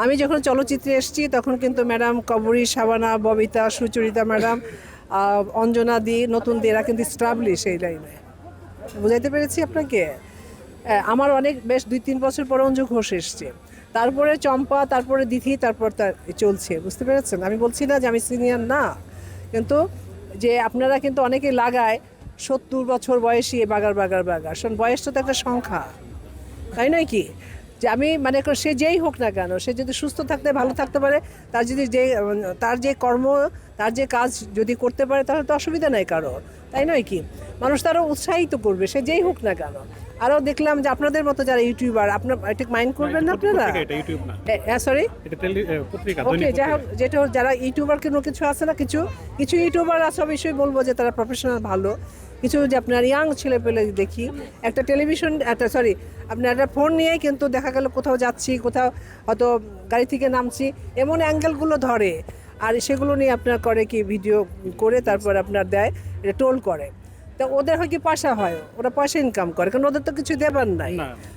আমি যখন চলচ্চিত্রে এসেছি তখন কিন্তু ম্যাডাম কবরী, শাবানা, ববিতা, সুচরিতা ম্যাডাম, অঞ্জনা দি, নতুন দি, এরা কিন্তু স্টাবলিশ এই লাইনে। বুঝাইতে পেরেছি আপনাকে? আমার অনেক বেশ 2-3 বছর পরে অঞ্জু ঘোষ এসছে, তারপরে চম্পা, তারপরে দিথি, তারপর তার চলছে। বুঝতে পেরেছেন? আমি বলছি না যে আমি সিনিয়র না, কিন্তু যে আপনারা কিন্তু অনেকে লাগায় 70 বছর বয়সী বাগার বাগার বাগার, শোন বয়সটা তো একটা সংখ্যা, তাই নয় কি? যে আমি মানে সে যেই হোক না কেন, সে যদি সুস্থ থাকতে ভালো থাকতে পারে, তার যদি যে তার যে কর্ম, তার যে কাজ যদি করতে পারে, তাহলে তো অসুবিধা নাই কারো, তাই নয় কি? মানুষ তারও উৎসাহিত করবে, সে যেই হোক না কেন। আরও দেখলাম যে আপনাদের মতো যারা ইউটিউবার, আপনার এটা মাইন্ড করবেন না আপনারা? এটা ইউটিউব না, সরি, এটা পত্রিকা, ওকে, দৈনিক যাই পত্রিকা। হোক, যেটা হোক, যারা ইউটিউবার কোনো কিছু আছে না, কিছু কিছু ইউটিউবার আছে, অবশ্যই বলবো যে তারা প্রফেশনাল ভালো। কিছু যে আপনার ইয়াং ছেলে পেলে দেখি, একটা টেলিভিশন, একটা সরি, আপনার একটা ফোন নিয়েই কিন্তু দেখা গেল কোথাও যাচ্ছি, কোথাও হয়তো গাড়ি থেকে নামছি, এমন অ্যাঙ্গেলগুলো ধরে, আর সেগুলো নিয়ে আপনার করে কি ভিডিও করে তারপর আপনার দেয়, এটা টোল করে। তা ওদের হয় কি পয়সা হয়, ওরা পয়সা ইনকাম করে, কারণ ওদের তো কিছু দেবার নাই। না।